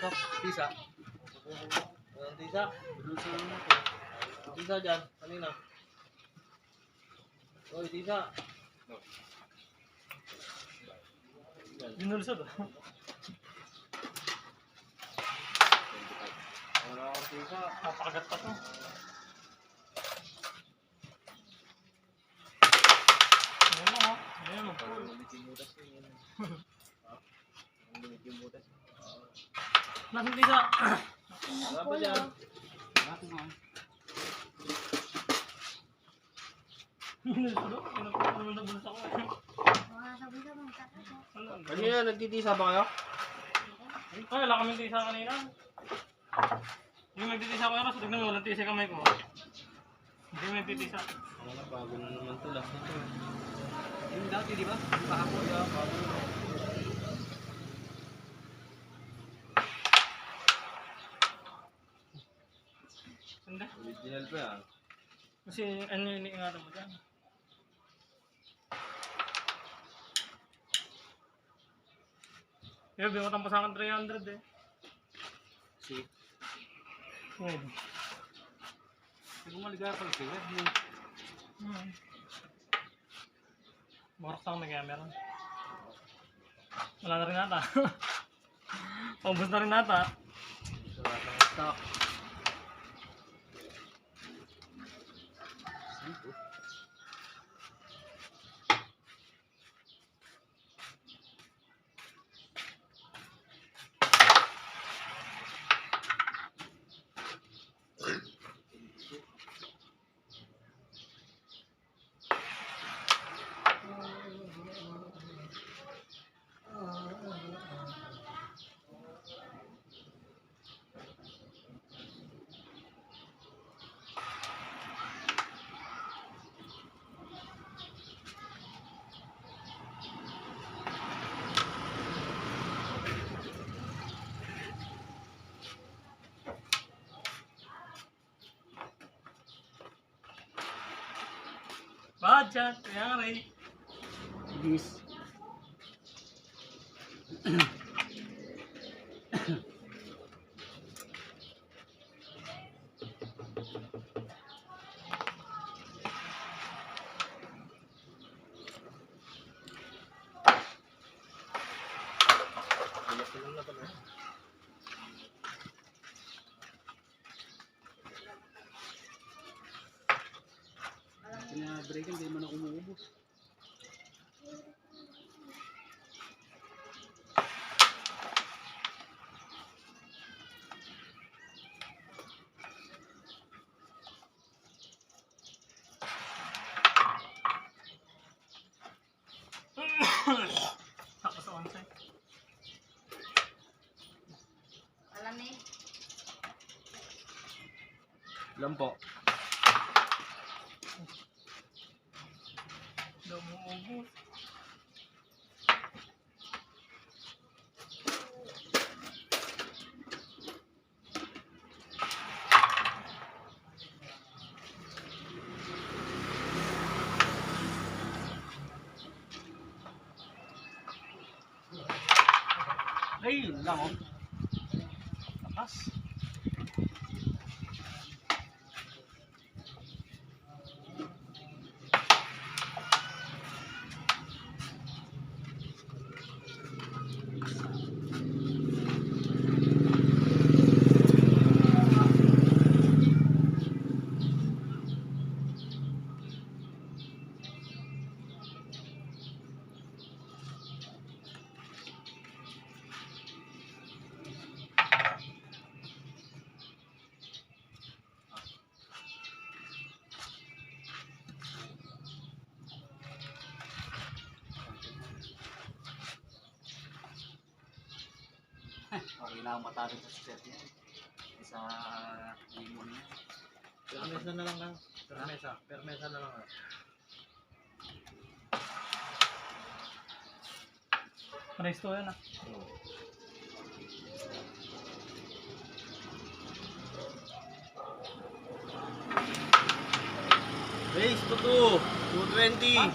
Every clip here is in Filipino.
Pasok. Tisa. Tisa. Tisa dyan. Kanina. Oy, tisa. Binulsod. Wala akong tisa. Napakagat pa to. Ayan lang ha. Ayan lang. Ulit yung butas yun. Ulit yung butas. Nasaan tisa? Wala pa dyan. Binulsod ako. Pinapulsa ko. Kanina nagtitisa ba kayo? Ay, wala kaming tisa kanina. Yung nagtitisa ko ako, tignan mo, walang tisa kamay ko. Hindi mo nagtitisa. Wala, bago na naman ito. Last na ito. Yung dati, di ba? Yung kahapon, ya, bago na. Hindi. Original pa yan. Kasi ano yung iniingatan mo dyan? Kaya bingatang pa sa akin 300 eh. Si. Pwede. Hindi ko maligaya pala siya. Marak sa kami kaya meron. Wala na rin nata. Paubos na rin nata. Wala kang stock. Sito. Budget, kayari. This. Pina-breakin, hindi man ako umuubos. Tapos sa onsite. Alam ni. Alam po. Daw mo ubos. Ay, yun lang oh. Tapas. Okay na ako matalo sa set niya. Sa limon niya. Permesa na lang lang. Permesa. Permesa na lang. Pares to yan ah. Base to 220.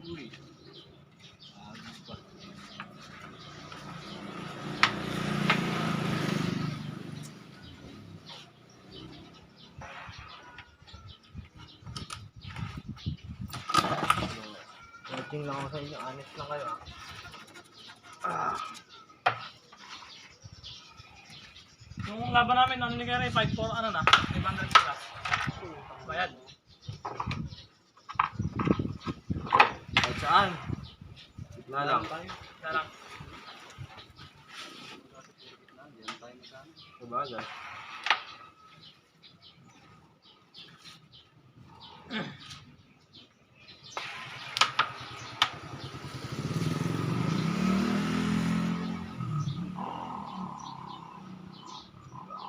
Uy. Agos pa. Coaching lang ako sa inyo, honest lang kayo ah. Yung laban namin, ano ni Gary, 5-4, ano na, 500 plus. Bayad. Kahit saan. Gitna lang. tayo. Kaya lang. Diyan tayo magkano. Sabagay.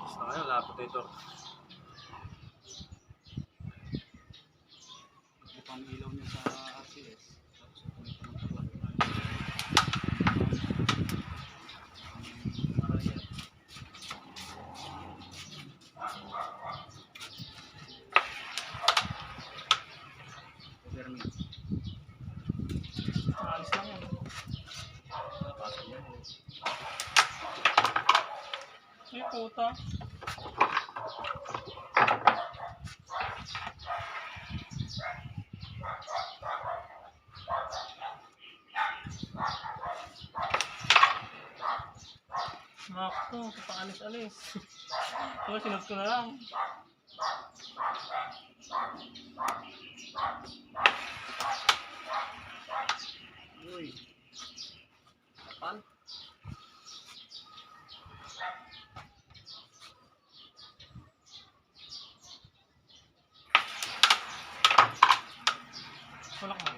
Gusto kayo, lapot ito. Ito pang ilaw niya sa RCS. Tapos ito may panagpapalatan. Maraya. Vermin. Alis lang yun. Napasok niya. Ay, puta. Nakakto, paalis-alis. So, sinot ko na lang. Uy. Kapal. Wala ka.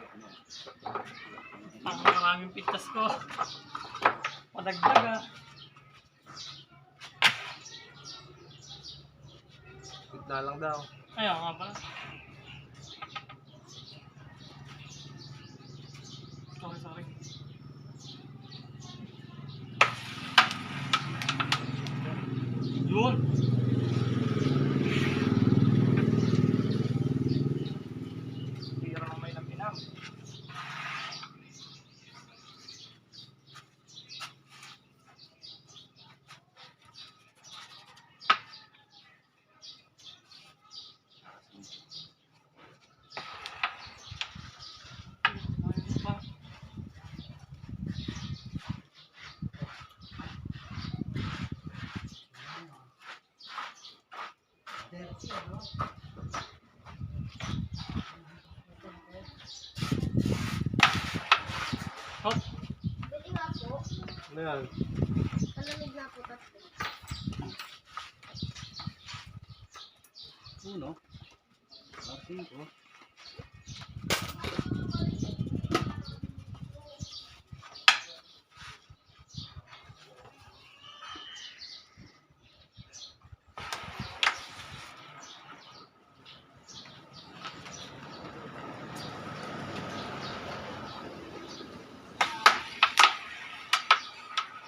Ang maraming pintas ko. Padagdag ah. Gitna lang daw. Ayaw nga pala. Sorry. Yun! Tira ng may naminam. Ayun pa. Hop! Pwede nga po. Ano yan? Malamig na po kasi. Uno. R5.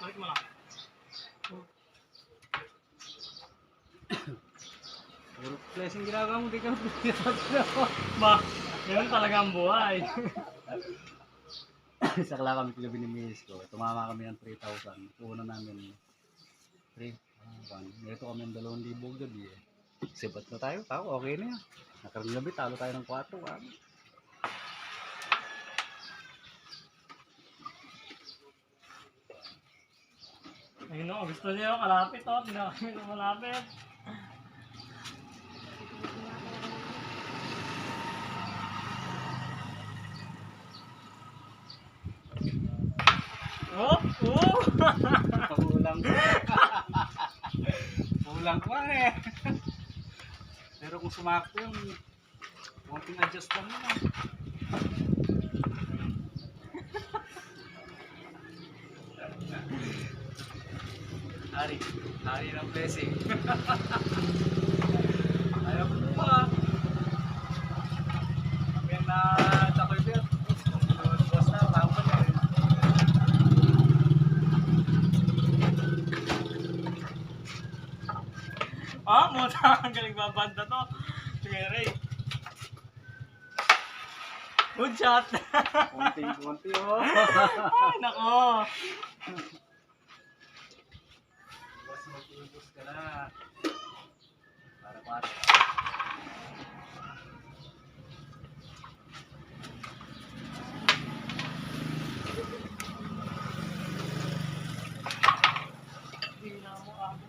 Balik mo lang. Puro blessing ginagawa mo, di ka pinatapos. Ba, ganun talaga ang buhay. Sakla kami kagabi ni Miss ko. Tumama kami ng 3,000. Una namin 3,000. Ito kami ng 2,000 gabi eh. Sibat na tayo. Tao, okay na yan. Nakarang gabi, talo tayo ng 4. Ayun o, gusto niyo kalapit o. Tingnan kami na malapit. Oh! Oh! Kulang pa. Kulang pa eh. Pero kung sumakto yung konting adjust lang yun. Hari ng blessing. Ayaw ko pa. Kami ang natakoy bet. Boss na, tao pa na. Ah, muta ang galing babanda to. Sige, Ray. Uds! Headshot! Konting-konti oh. Ay, nako! Boss, mag-ubos ka na. Para. Hindi na ako abo.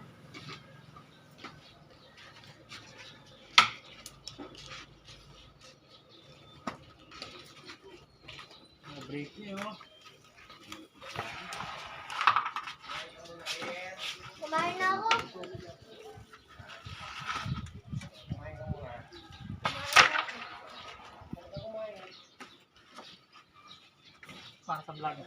Break niyo oh. Kumain na ako. Para sa vlog.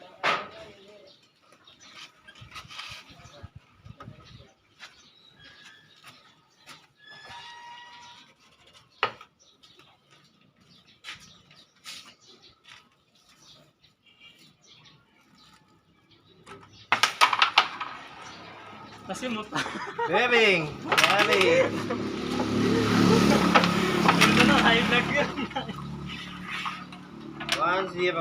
Nasimot. Bebing! Bebing! Ito na, high vlog yun. 1-0.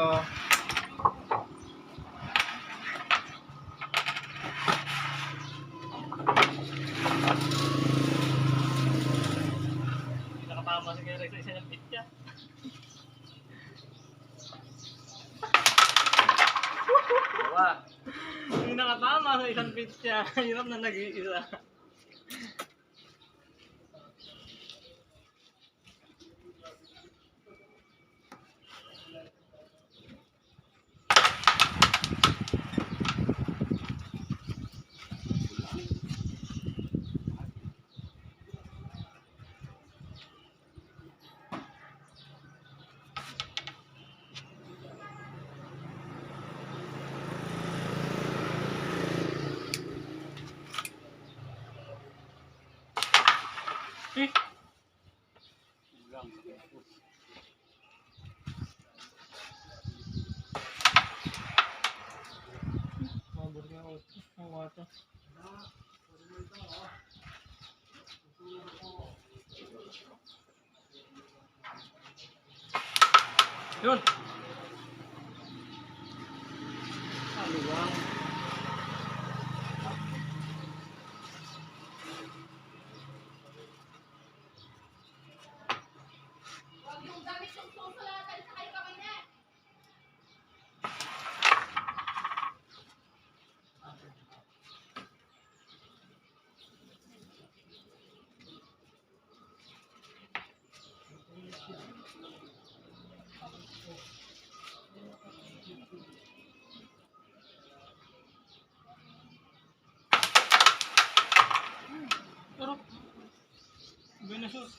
Hindi nakatama si Kaya sa isa ng pitya. Dalawa. Hindi nakatama sa isang pitya. Hirap na nag-iisa. Eh, mabur niya ako. Ang wato. Yun. Aliwang. Pero, binasot.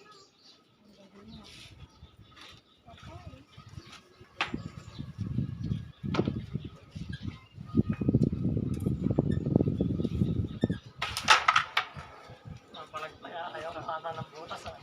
Napalagpaya, ayaw nakata ng butas ah.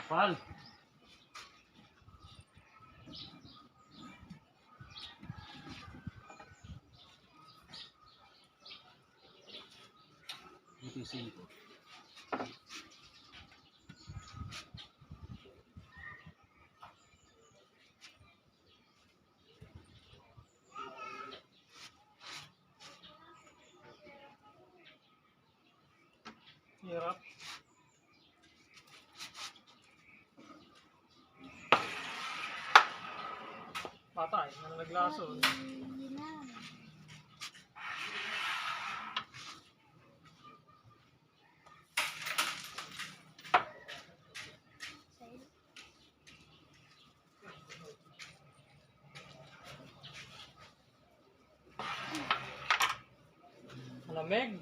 Pal. Buti 5. Hirap. Patay, nalaglaso. Hindi na. Lamig.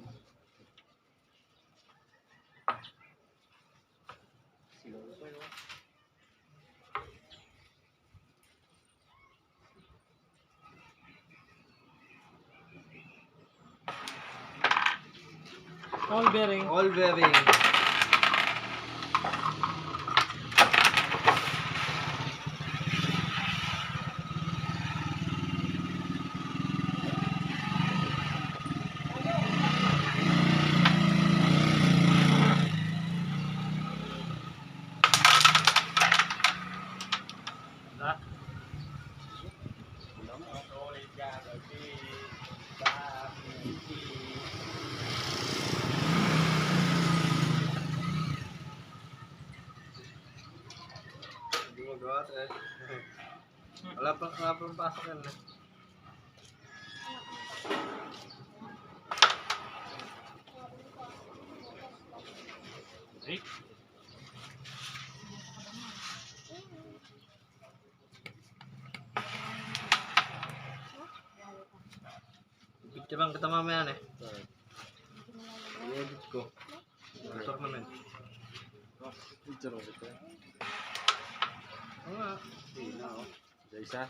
All bearing. All bearing. Ah, Hindi mo gawa eh. Wala pang pasok yan eh. break. Picturean kita mamaya eh. I-edit ko. Motor naman. Picture ulit ko. Oo nga. Hindi na oh. Isa.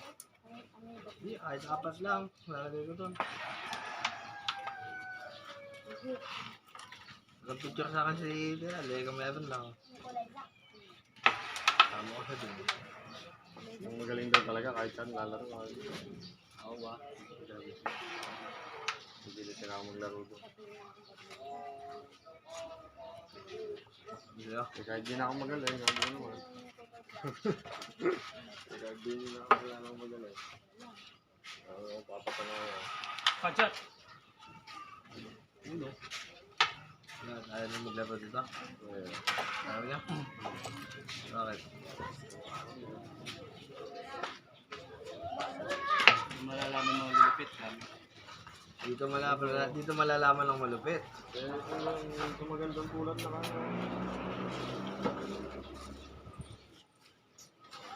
Hindi, kahit apat lang. Lalagay ko doon. Nag-picture sa akin si Diral eh. Kung meron lang. Tama ko sa din. Ang magaling daw talaga kahit saan lalaro. Oo ba? Hindi na sila ako maglaro doon. Hindi ah. Kahit di na ako magaling, ako naman. Kahit di na ako magaling. Papatanaw ako. Kachat. Hindi. Ayaw na maglaro dito. Ayaw niya? Bakit? Malalaman mo lupit lang. Dito malalaman ng malupit. Eh, kung tumagandang tulad na kaya.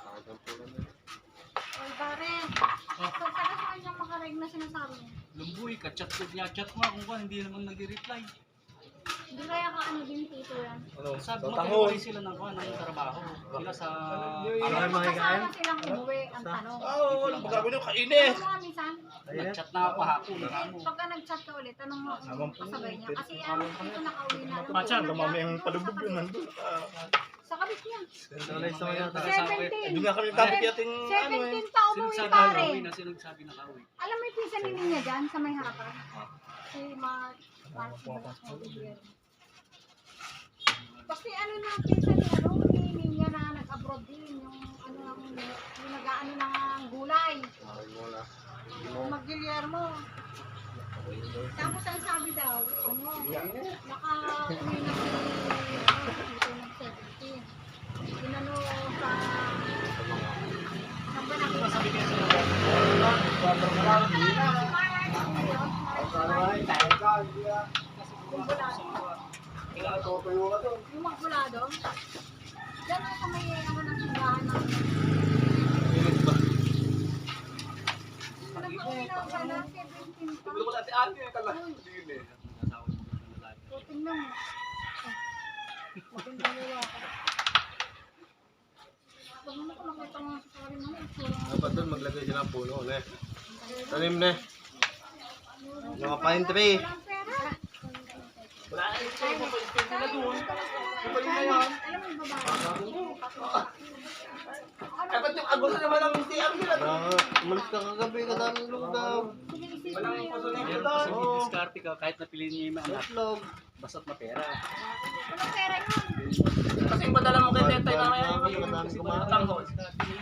Tumagandang tulad na. Oy, pare. Pagkakas mo yung makareg na sinasabi mo. Lumboy, kachat ko niya. Chat mo kung kung hindi naman nag-reply. Hindi kaya ka ano din tito yan. Ano? Sabi magkaiwalay sila ng trabaho. Sila sa... Ano kayo makikain? Kasama silang umuwi ang tanong. Oo, walang pagkakabin yung kainis. Ano nga minsan? Nag-chat na ako hapon. Pagka nag-chat ka ulit, tanong mo kung kasabay niya. Kasi ano, dito nakauwi na. Kachat, dumami yung palubog yun nandun. Sa kabit niya. Centralize naman yata. 17. Hindi nga kami dapat yating 17 pa umuwi Sinasabi pare. na uwi na sinagsabi na kauwi. Alam mo yung pinsan ni niya dyan sa may harapan? Si Mark. Kasi ano na pinsan ni ano, ni niya na nag-abroad din. Yung ano, yung nag-ano ng gulay. Mag-Guillermo. Tapos ang sabi daw, ano, naka-uwi na si dito ng 17. Inano sa... Saan ba nakita? Sabi kayo sila. Yung magbulado? Diyan sa may ano ng tindahan na. Nag-uwi na ako na 17 pa. So, tingnan mo. Maganda nila ako. Pag mo ko makita mo sa sarili mo, itsura mo. Dapat doon maglagay sila ng puno. Ne. Tanim ne. Mga pine tree. Walang pera. Wala na yung Alam mo yung babae? Dapat yung agos na naman ang TM nila. Umalis ka kagabi ka daming lockdown. Sige, isipin mo yan. Meron kasi may diskarte ka kahit napili niya yung mga anak. Vlog. Basta't mapera. Walang pera yun. Kasi yung padala mo kay Tetay na kaya yung Tanghol. Walang pera.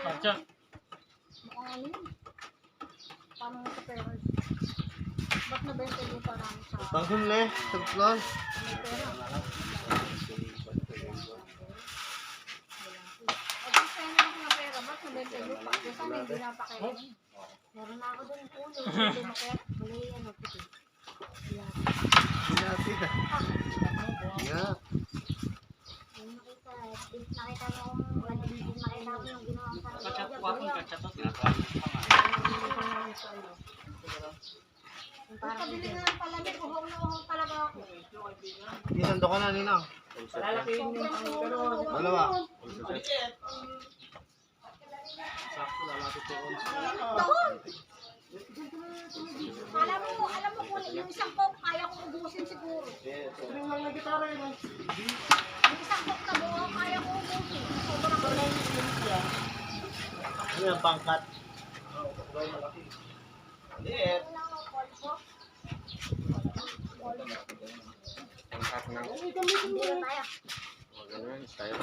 Kachat. Mukhang ano yun. Paano mo sa pera? Ba't nabenta yung parang sa Tanghol ne. Sa vlog. may pera? O kung sa'yo naman ng pera, ba't nabenta yung lupa? Kung saan hindi napakainin. Meron na ako doon puno. Hindi makaya. Mali ano, puti. Ayan. Binati na. Yeah. Yung nakita, nakita mo kung nakita mo yung ginawa sa Kachat ko akong kachat at tinatawag ko pa nga. Pagkabili na ng palamig, uhaw na uhaw talaga ako. Ginando ka na, Ninang. Sobrang uhaw. Dalawa. Alam mo kung yung isang coke, kaya kong ubusin siguro. Yung isang coke na buo, kaya kong ubusin. Sobrang Ano yung pangkat? Liit. Pangkat na. Hindi na tayo. Ganun, style.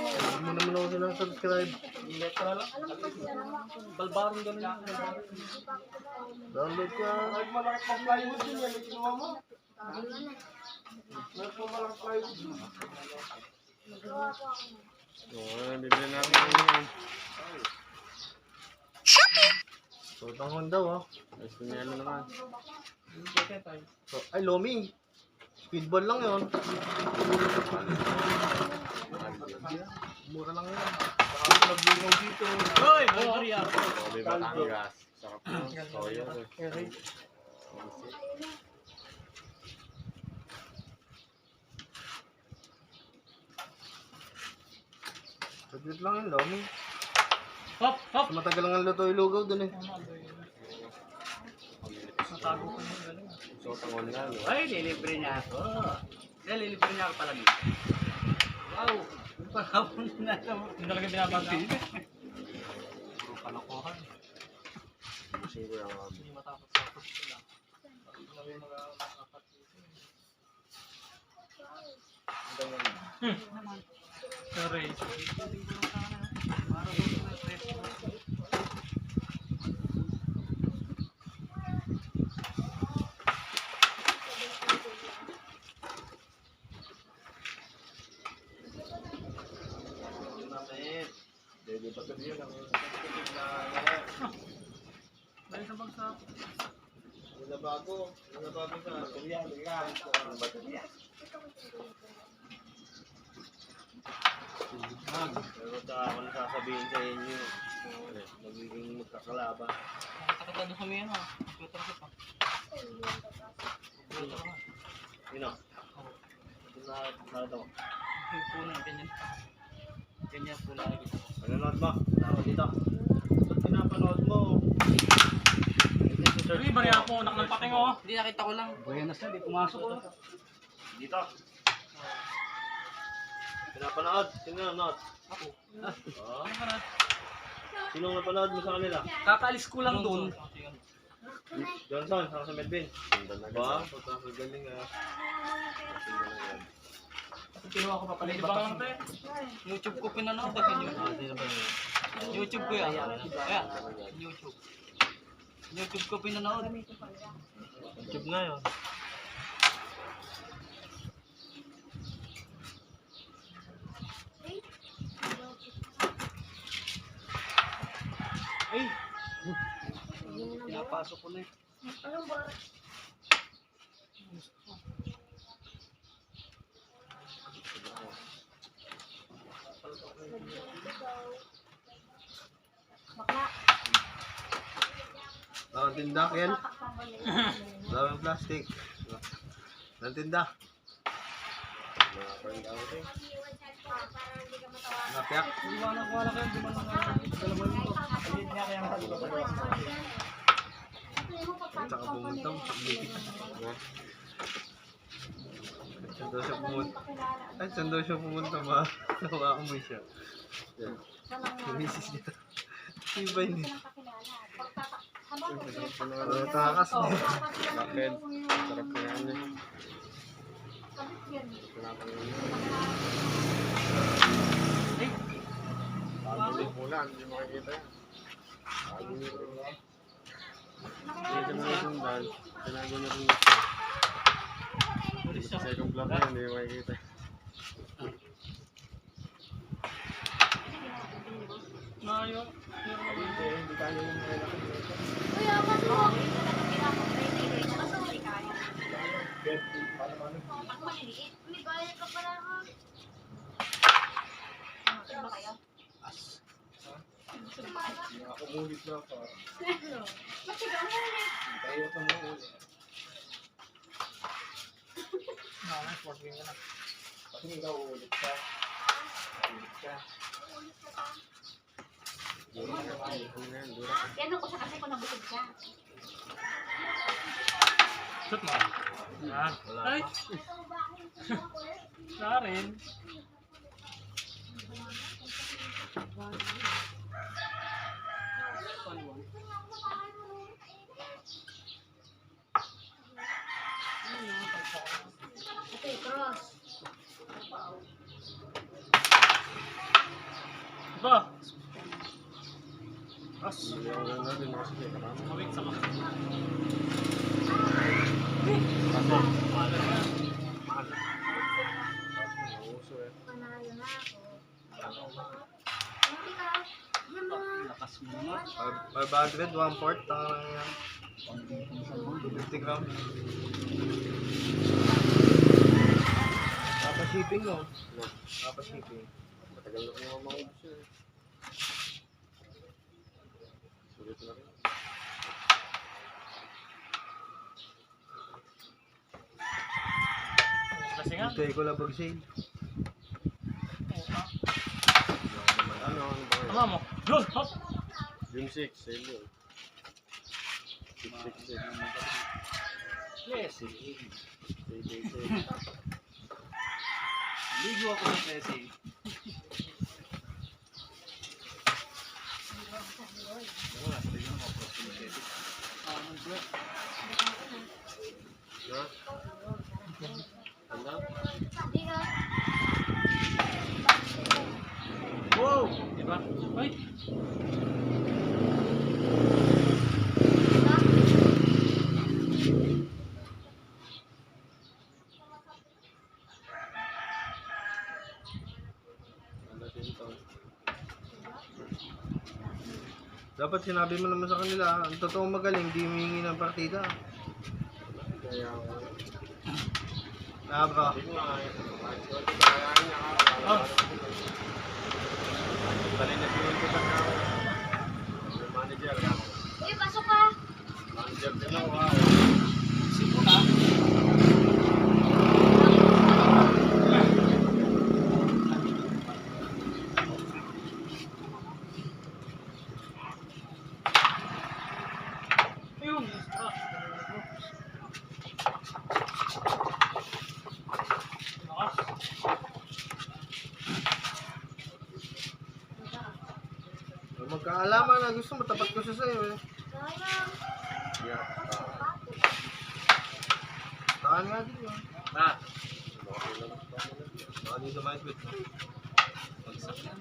Huwag mo naman ako sinasubscribe. Alam mo kasi, alam mo ako. Balbarong ganun lang. Download ka. Magawa ko ako. Oo, bibili namin yun. Sotang Honda, oh. Gusto niya ano naman. So, ay, Lomi. Speedball lang yun. Mura lang yun. Nagbugaw dito. Hoy! Hoy! Kobe Batangas. Sarap na. Toyo. Saglit lang yun, Lomi. Hop! Hop! Matagal lang ang luto yung lugaw dun eh. Natago ko na yung galing. So, tangon nga, no? Ay, lilibre niya ako. Lilibre niya ako palagi. Wow! Yung panahon na naman. Hindi talaga binabaga. Puro kalokohan. Kasi ko yung Hindi matapos-tapos sila. Sorry. Dahil sa bagsak. Nanabago sa baterya. Pero ako na sasabihin sa inyo, magiging magkakalaban. Nakakita doon sa mga ano. Computer ko pa. Yun o. Ito na ito. Yung puno, ganyan. Ganyan po lagi. Panonood mo. Tawag dito. Ba't pinapanood mo? Uy, bariya po, anak ng pating oh. Hindi, nakita ko lang. Buenas na, di pumasok ko. Dito. Pinapanood. Sino nanonood? Ako. Oh. Sino napanood mo sa kanila? Kakaalis ko lang doon. Johnson, saka sa Melvin. Ba? Pagkakagaling ah. Kinuha ko pa pala Hindi yung ba batas. lang tayo? YouTube ko pinanood. Sino ba yun? YouTube ko yan. Kaya, YouTube. YouTube ko pinanood. YouTube nga yun. Ay! Pinapasok ko na eh. Anong ba? Bakla. Ang tinda, Ken. Daming plastic. Ang tinda. Napiak. Iwanan ko wala kayo. Di ba naman Tsaka pumunta mo. Saan daw siya pumunta? Ay, saan daw siya pumunta ba? Hawakan mo siya. Yan. Misis niya. Iba yun eh. Takas na eh. Bakit? Sarap na yan eh. Bago yung muna, hindi makikita yan. Bago yung muna. Dito na yung sundan, tinago na rin ito. Second block na, hindi makikita. Mayo. Hindi kaya yung kailangan dito. Kuya, kaso kaso hindi kaya. Pag maliliit, may bayad ka pala ha. Ano ba kayo? Nakakumulit na pa. Matigang mo ulit. Tayo ka mo ulit. Sport game ka na. Kasi ikaw ulit ka. Ulit ka. Dura ka naman. Ano na yan, dura. Yan ako siya kasi kung nabusog siya. Shoot mo. Yan. Ay! Sa rin. Okay, cross. Ito. As, yung na din ako sige. Karama. Mawik sa mga. Kaso, Mahal na. mahal. Nauso eh. Panalo na ako. Hindi ka. Yan mo. Lakas mo naman. 500, 1/4. Tanga lang yan. 250 grams. Tapos shipping no? Tapos shipping. Matagal na kung maubos yun eh. Sulit na rin. Lasingan. Hintay ko labag sale. Ano ba yun? Tama mo. Yun! Hop! June 6, sale yun. 666. Yes. Sale. Ligo ako ng Plessy. Ha? Ano? Hindi ka. Wow! Diba? Ay! Ano dito? Dapat sinabi mo naman sa kanila, ang totoong magaling, di humingi ng partida. Kaya ako. Bro. Hindi nga eh. Kaya niya ka. Oh! Dali na pinunto ka na ako. Yung manager ka. Uy, pasok ka. Manager din ako ha. Sipo na. Ayun! Lakas. Magkaalaman na gusto mo, tapat ko siya sa'yo eh. Sayang. Yeah. Takan nga din yun. Ha? Baka din sa my tweet. Bagsak yan.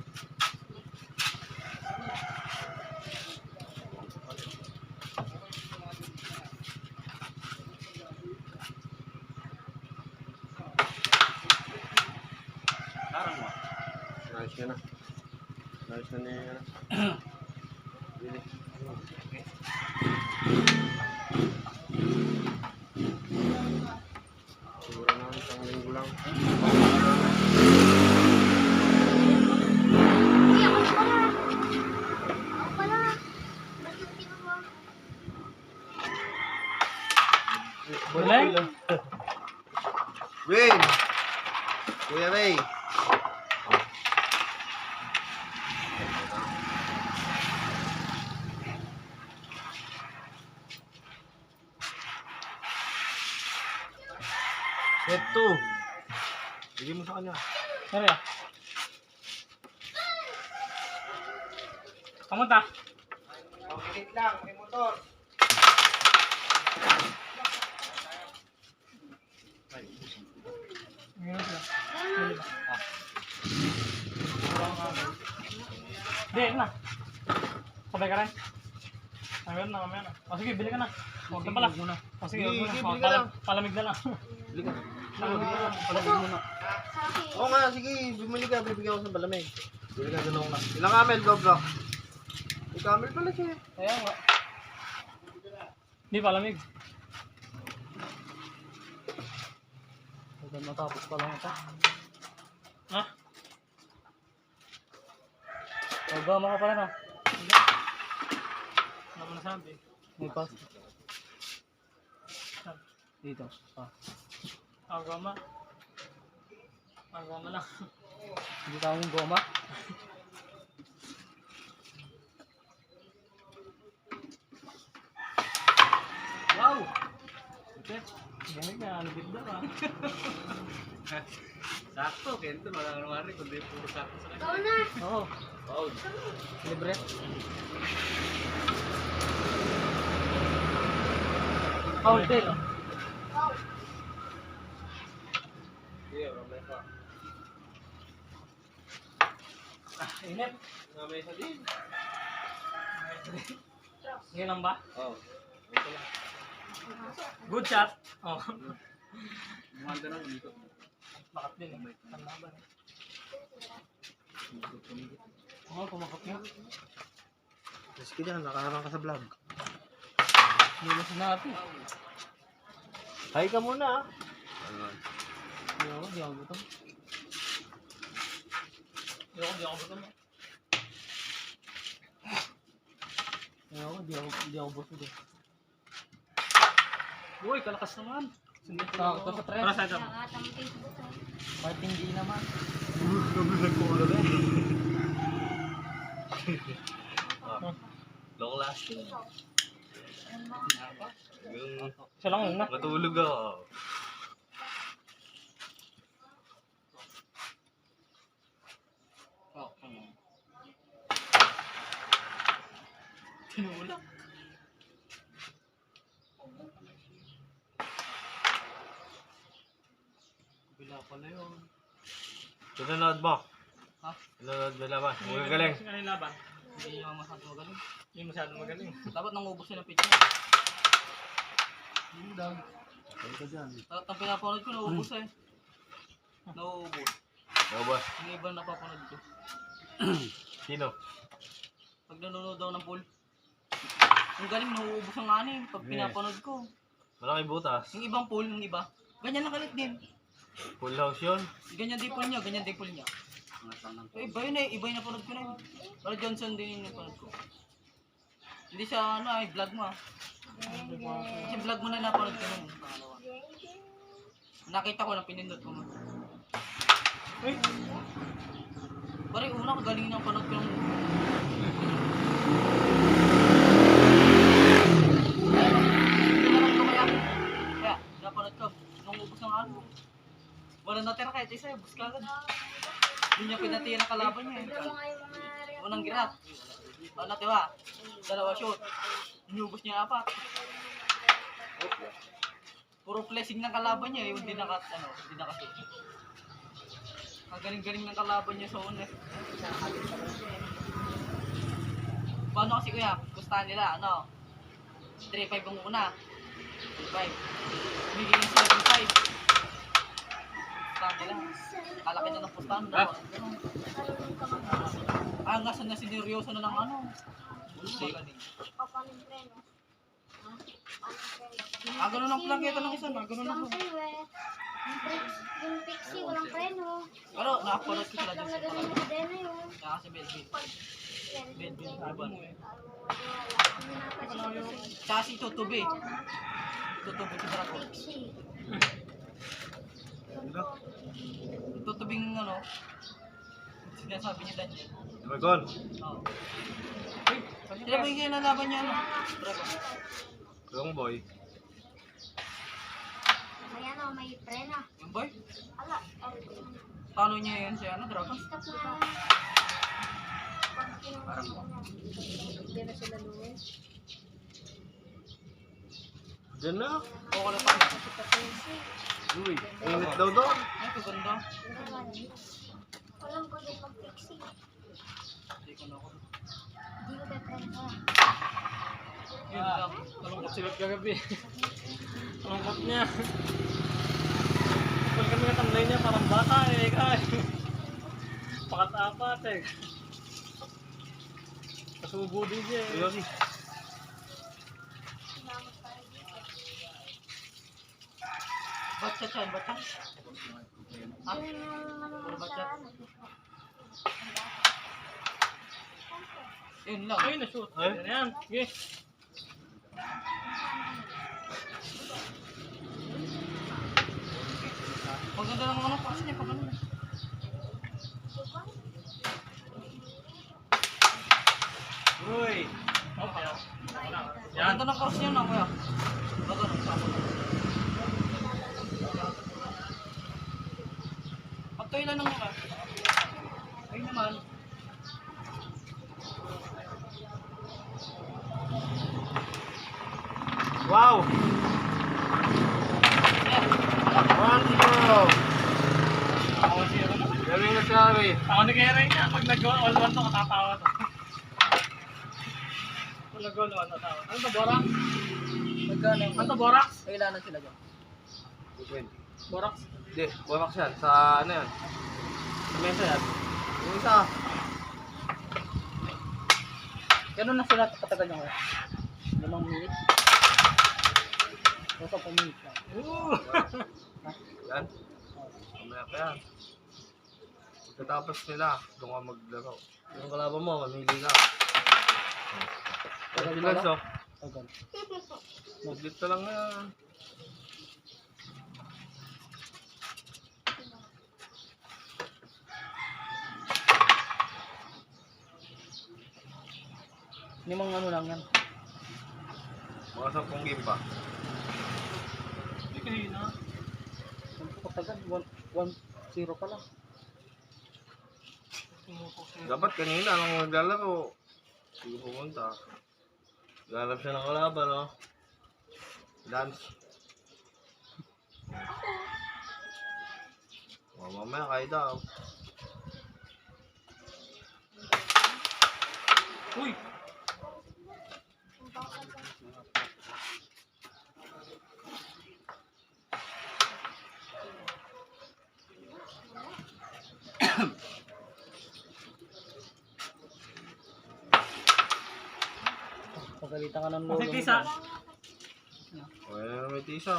Karang mo. Nice ka na. Nice na niya. Bili. Siguro na isang linggo lang. Uy, ako pala. Ako pala. Ba't yung kinuha? Galing! Win! Kuya Ray! Set 2. Bigyan mo sa kanya. Sorry ah. Kamunta? Pakilit lang, may motor. Hindi, na. Sabay ka rin. Ay, meron na, mamaya na. O sige, bili ka na. Huwag na pala. O sige, huwag Sige, mo bili na. ka lang. Palamig na lang. Bili ka. Palamig na lang. Palagay mo na. Sa akin. Oo nga, sige, bumili ka, bibigyan ko sa balamig. Bili ka, gano'n na. Ilang camel, go bro? May camel pala siya eh. Kaya nga. Hindi palamig. Huwag matapos pa lang ito. Ha? Magama ka pa rin ah. Ano mo nasabi? May pass. Dito. Ah. Agama. Agama lang. Hindi ka mong goma? Wow! Okay. Ganun ka, ano ganda ka. Sakto, Kento. Wala naman rin, kundi puro sakto sa kanya. Ikaw na. Oo. Wow! Libre. Paul, Del. Init. Mamay sa din. Ngayon lang ba? Oh. Good shot. Oh. Gumanda na, dito. Bakat din eh. Ang laban eh. Oo, kumakap niya. Sige dyan, nakaharang ka sa vlog. Nilis natin. Hi ka muna ah. Di ako gutom. Di ako gutom. Di ako busog eh. Uy, kalakas naman. Sakto sa tres. Para sa ito. Nakata mo Facebook eh. Kahit hindi naman. Long lasting. Yung Isa lang yun na. matulog ako. Tinulak. Bila pala yun. Pinanood mo? Ha? Pinanood mo naman. Magagaling. Kasi kanina laban. Hindi naman masyadong magaling. Hindi masyadong magaling. Dapat nangubos nila pitch. Ano daw? Ano ka dyan? Ang pinapanood ko, nauubos eh. Nauubos. Oo ba? Yung iba na napapanood ko. Sino? Pag nanonood daw ng pool. Ang galing, nauubos ang ani pag Yeah. pinapanood ko. Malaki butas. Yung ibang pool, yung iba. Ganyan lang kalit din. Full house yun. Ganyan din pool niya, ganyan din pool niya. So, iba yun eh, iba yung napanood ko na yun. Para Johnson din yung napanood ko. Hindi siya ano ay vlog mo ah. Kasi vlog mo na napanood ko nun. Pangalawa. Nakita ko lang pinindot ko mo. Uy! Pare una kagaling ng panood ko ng kaya, napanood ko. Nung ubos ng ano. Wala natira kahit isa, ubos ka agad. Hindi niya pinatira ng kalaban niya eh. Ano nga yung mga Unang girat. Ano diba? Dalawa shoot. Inubos niya 4. Puro flashing ng kalaban niya, yung hindi nakashoot. Ang galing-galing ng kalaban niya sa una. Paano kasi kuya? Pustahan nila, 3-5 ang una. 3-5. Bigyan ng 7-5. Pustahan nila. Kalaki na ng pustahan. Angas na sineryoso na ng Magaling. paano yung preno? Ha? Paano yung preno? Ganun ang plangketa ng isa, ganun Lang ako. sa'yo eh. Yung pixie, walang preno. Pero nakapanood ko sila Lang dun na sa ganun yung deno yung kaya kasi Belvin. Belvin, Ruban. Tsaka si Tutubi. Tutubi si Dragon. Pixie. Tutubing sinasabi niya Daniel. Dragon. Oo. Sila ba yung kinalaban niya Dragon? Young boy. Ayan o, may preno. Yung boy? Ala, Paano niya yun siya Dragon? stop na. Parang hindi na sila luwes. Diyan na. Oo, na pa. Uy, init daw doon. Ay, kaganda. Alam ko din mag-pixie. Hindi ko na ako. Hindi ko pe-preno. Yun lang. Malungkot sila kagabi. Malungkot niya. Pag kami natamlay niya, parang bata eh. Pakat-apat eh. Kasubo din siya eh. Ayun. Batchat yan, batchat. Ha? Yung ano Puro sa batchat. ano. Yun lang. Ayun na shoot. Ay. Yan yan. Sige. Maganda lang ano kasi niya pag ano. Uy! Okay. Yan. Maganda ng cross niya na kuya. Maganda ng cross. Pagtoy lang ng mga. Ayun naman. Wow! Yan. 1-0! Ako zero na. Galing na sabi. Ako ni Kere niya. Pag nag-all one to, katatawa to. Pag nag-all one, tatawa. Ano to, Borax? Magkano yung Ano to, Borax? kailangan sila dyan? Borax? Hindi, bumak siya. Sa ano yan? Sa mesa yan. Yung isa. Ganun na sila katagal niya kuya. 5 minutes. Basta 10 minutes lang. Yan. Mamaya pa yan. Pagkatapos nila, doon ka maglaro. Yung kalaban mo, mamili ka. Tagal Bilas, pala. oh. Tagal. Maglit na lang yan. Limang ano lang yan. Mga 10 game pa. Hindi kasi na. Katagal. 1-0 pa lang. Dapat kanina, nung naglalaro, hindi pumunta. Ganap siya ng kalaban, no? Dance. O, mamaya kayo daw. Uy! Pagalitan ka ng lolo Kasi mo. tisa. O, yan may tisa.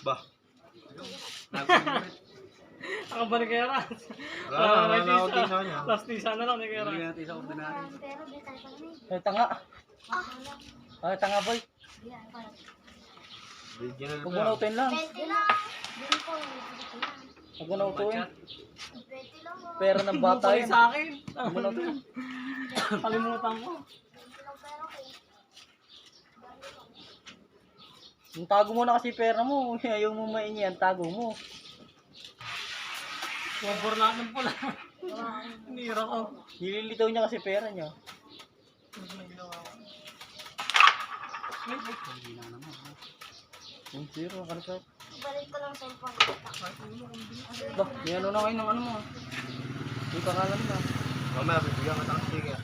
Bah. Ako ba ni Kera? Wala na ako tisa niya. Last tisa na lang ni Kera. Hindi natin sa ordinary. Pero di tayo pa namin. Ay, tanga. Ay, tanga boy. Original Huwag pa mo yan. nautuin lang. 20 lang. Hindi ko. Huwag mo nautuin. 20 lang. Pera ng bata Bukay yan. sa akin. Huwag mo nautuin. Kalimutan mo. 20 lang pera ko. Yung tago mo na kasi pera mo. Ayaw mo maingi yan. Tago mo. Wabor natin pala. Hinira ko. Nililitaw niya kasi pera niya. Hindi na naman. Yung zero. Ano sa? Balik ko lang cellphone. Bah, may ano na kayo ng ano mo. Yung kakalam na. Mamaya, bibigyan ka ng sticker.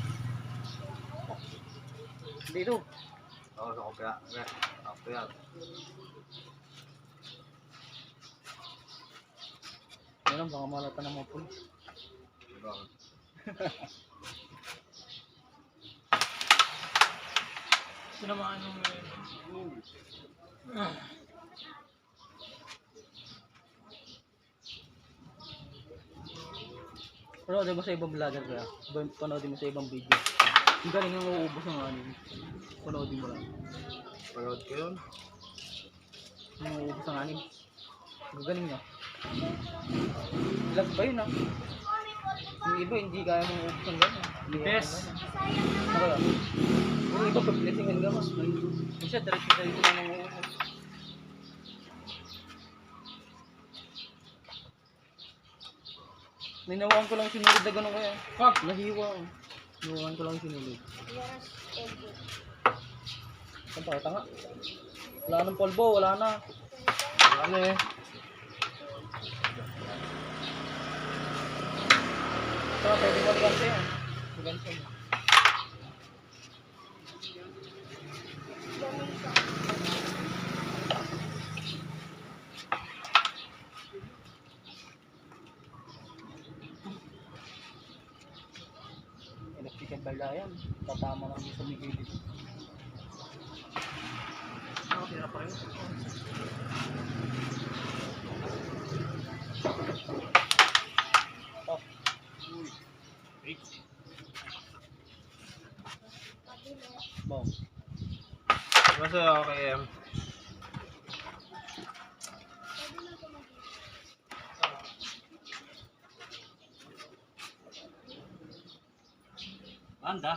Dito. Oo, sa kopya. Okay. Ako yan. Yan baka malata ng mga pulis. Diba? Sinamaan yung... Panoodin mo sa ibang vlogger kaya. Panoodin mo sa ibang video. Yung galing ang uubos ng anime. Panoodin mo lang. Panood ko yun. Yung uubos ng anime. Ang galing niya. Vlog ba yun ah? Yung iba hindi kaya mong uubos ng gano'n. Hindi kaya Yes. ng gano'n. Ano kaya? Yung iba pag-blessingan ka mas. Yung siya direct sa iyo lang ang uubos. Ninawaan ko lang sinulid na gano'n kaya. Wag! Nahiwa. Ninawaan ko lang sinulid. Yes, Edwin. Saan pa? Tanga. Wala nang polvo, wala na. Ano eh? Ito, pwede mo liganse yan. Liganse mo. Electrical bala yan. Tatama lang yung sumigilid. Nakatira pa rin. Oh. sa'yo, KM. Banda.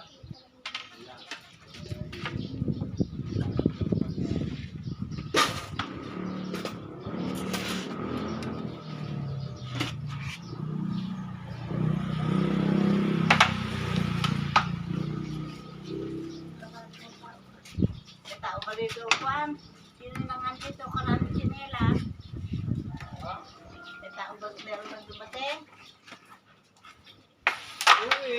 May tao ka dito, Juan. Sino nang andito ka na ng tsinelas? May tao ba meron nang dumating? Uy.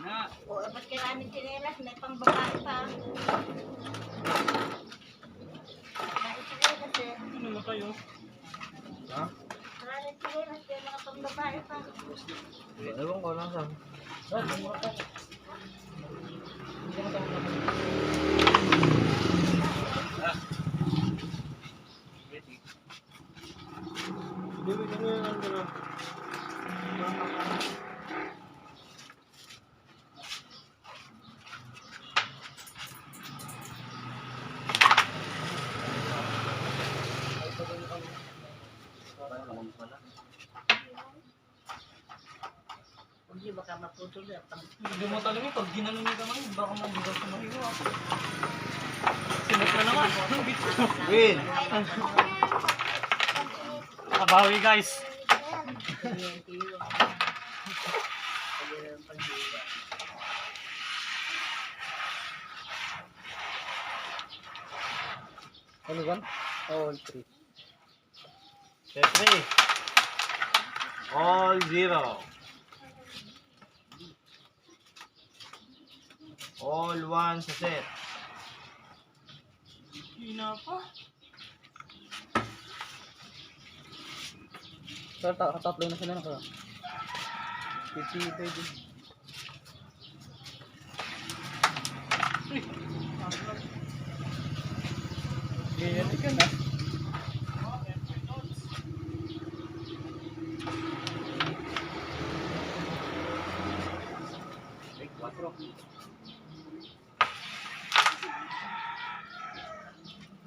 Na. O, ba't kailangan tsinelas? May pang babae pa. May tsinelas eh. Ano mo tayo? Ha? Maraming tsinelas kaya mga pang babae pa. Ewan ko lang saan. Bibig ka nga lang gano'n. Hindi baka maputol yan. Hindi mo talaga, pag ginano niya kamay, baka mabigaw sa mariwa. Sinot na naman. Win! Nakabawi guys. Ano ba? All three. Siyempre. All zero. All one sa set. Hina pa. Sir, tatlo na sila na kaya. Pipitay din. Ganyan ka na.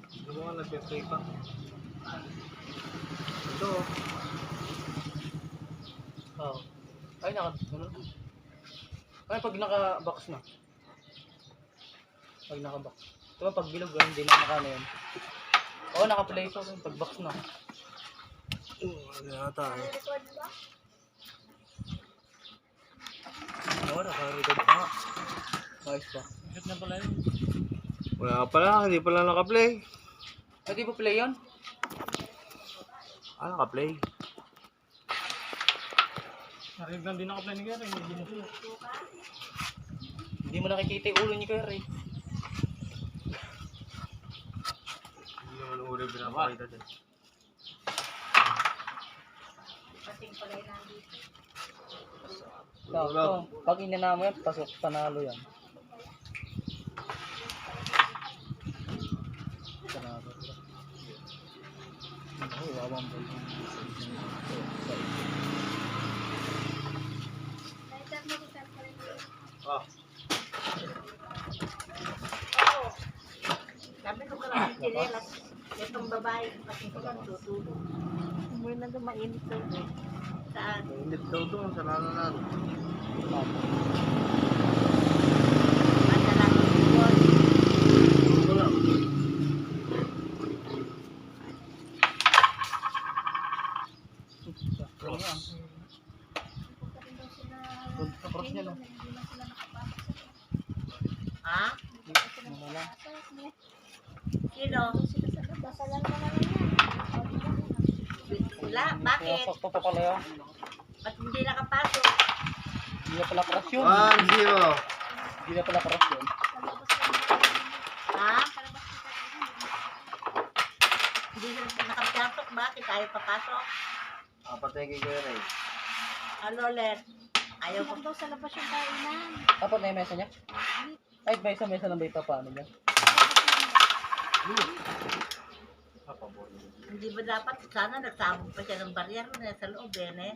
Hindi mo nga nag-play pa. Ito. Oo. Ay, ay, pag naka-box na. Pag naka-box. Diba pag bilog, hindi na nakano yun. Oo, naka-play pa. Pag box na. Ano yata eh. Oo, naka-record pa nga. Ayos pa. Bakit na pala yun? Wala pala, hindi pala naka-play. Ay, di ba play yun? Ah, naka-play. Narinig lang din naka-play ni Gary. Hindi na siya. Hindi mo nakikita yung ulo niya kaya Ray. Hindi naman uri pinapakita din. Pating pala yun nandito. Sakto. Pag inana mo yan, pasok, panalo yan. Panalo. Oh, wawang ball. Ah, Oo. Sabi ko ka lang ng tsinelas. Itong babae, pating ko lang tutulog. Hindi na dumainit ko. Saan? mainit daw to, sa lalanan. Madalang yun. Wala. Cross niya, no? Ha? Ano lang. Sino? Sila? Bakit? Sakto pa pala yan. Ba't hindi nakapasok? Hindi na pala cross yun. 1-0. Hindi na pala cross yun. Ha? Hindi sila nakapasok. Bakit? Ayaw papasok? Patay kay Kuya Ray. Ano ulit? Ayaw pa daw sa labas yung kainan. Apat na yung mesa niya? Ay, ba isang mesa lang ba ipapaano niya? Hindi ba dapat sana nagsabog pa siya ng barya na sa loob eh.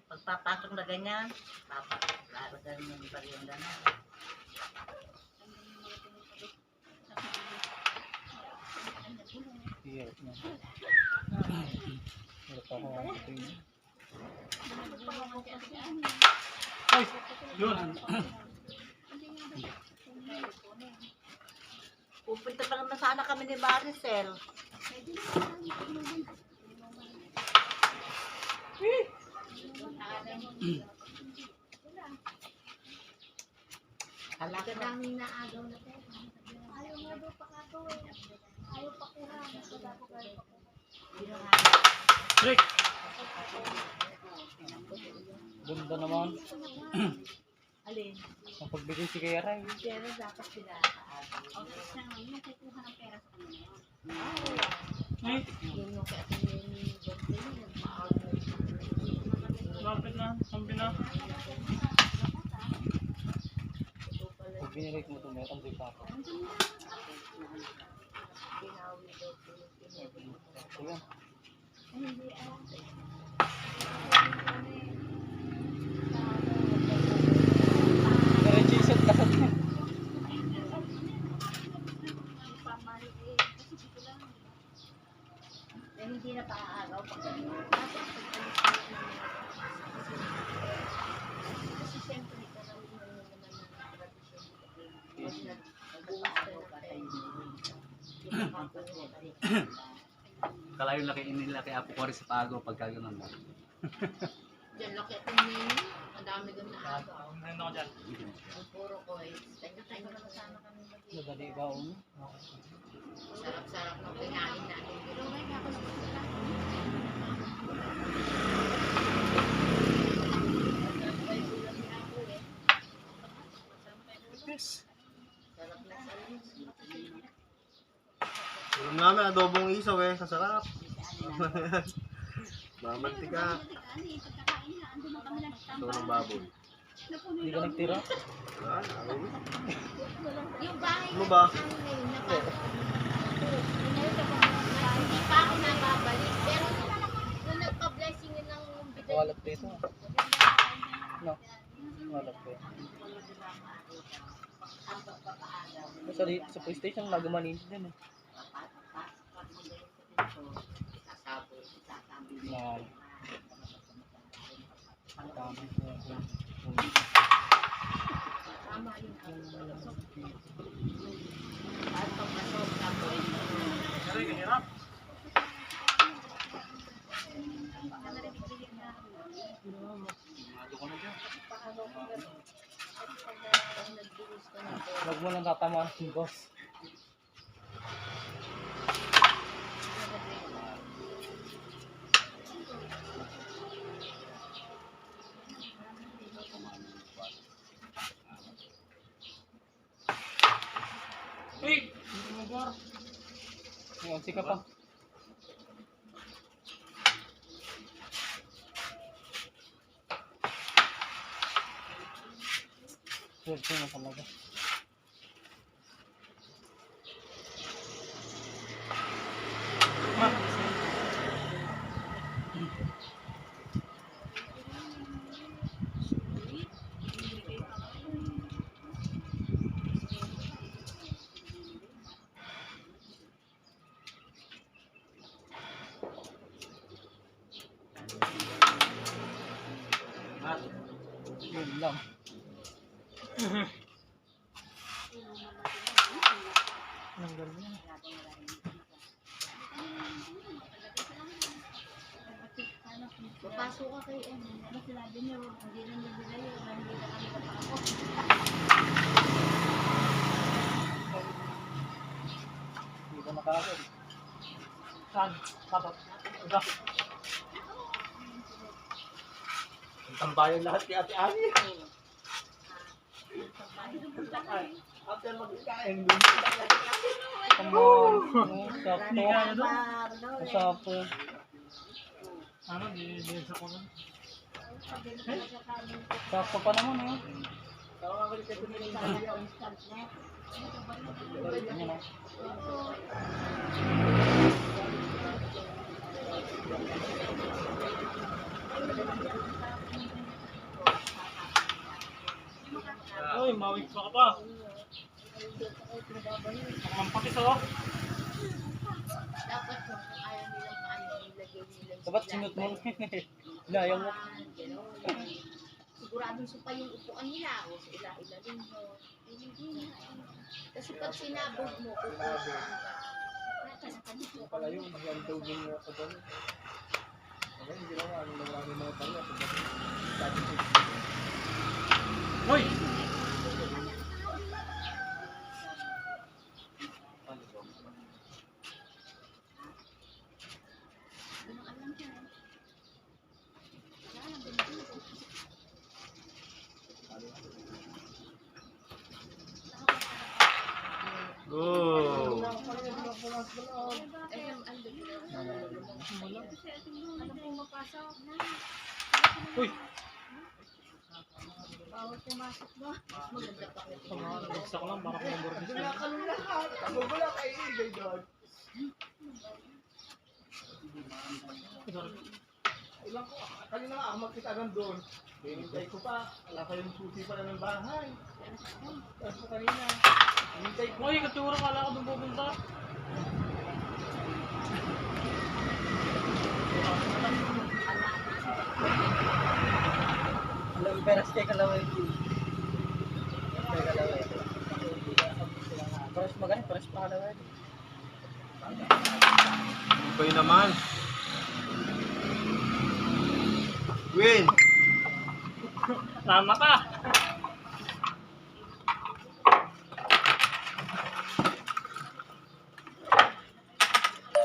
Pagpapasok na ganyan, lalagyan ng barya na. Hirap na. Hirap ako ito yun. Ay, yun. Pupunta pa naman sana kami ni Maricel. Alaga daming naagaw na pera. Ayaw nga daw pa kato eh. Ayaw pa kuha. Rick. Ganda naman. Alin? Ang pagbigay si Kaya Ray. Pero dapat sila. Ay, Yun yung kaya yung lapit na. Sambi na. Pag binirate mo ito, meron din pa ako. Ayan. Pero Jason, kasat na. hindi na paaagaw pag gano'n. Kasi siyempre, karawin mo naman ng tradisyon. Pag nag-uusap ka tayo, hindi makakuha ka rin. Kalayo laki nila kay Apo Cory sa Pago pagka ganun na. Diyan, laki at nini. Ang dami doon na agaw. Ngayon ako dyan. Ang puro ko eh. Tayo naman sana kami mag-iwan. Madali ba uno? Sarap-sarap ng kinain natin. Pero may ako na sarap na salis. Alam namin, adobong isaw eh. Kasarap. Mamanti ka. Ito ng baboy. Hindi ka nagtira? Ah, ako. Yung bahay Ano ba? namin ngayon, hindi pa ako nababalik. Pero nung nagpa-blessing yun ng bigay. Wallet dito. No. Wallet ko. Sa PlayStation, nagamanin din eh. Na. Tama yun. At pagpasok na po. Pero yung hirap. Huwag mo lang tatamaan si boss. Hey! Hindi mo bar. Ngayon, sika pa. Swerte na talaga. Yun lang. Nanggal na. Papasok ka kay Em. Ano sinabi niyo? Hindi na niyo binay. Hindi na kami kapako. Hindi ko nakakagod. Saan? Sapat. Ito. Tambayan lahat ni Ate Ani. After mag-kain dun. Come on. Sakto. Barno. Sakto. Ano? Di sa ko lang. Sakto pa naman eh. Ano na? Uy, mawig pa ka pa. Mampatis oh. Dapat Dapat sinut mo. Layang mo. Siguradong supa yung upuan nila. O, ilalim mo. Hindi na. Kasi pag sinabog mo, upuan ka. Pala yun, hanggang daw din nga sa doon. Okay, hindi lang ano naman yung mga pala. Hoy! Go! Uy! Bawal pumasok mo. Maganda pa. Bagsak lang, para kung maburbis na. Wala kayo ingay doon. Ilang ko, kanina nga ako makita doon. Hinintay ko pa, wala kayong susi pala ng bahay. Tapos ko kanina, hinintay ko. Uy, katura, kala ko doon pupunta. Alam, peras kay kalaway. Peras magani, peras pa kalaway. Ibay naman. Win! Namata!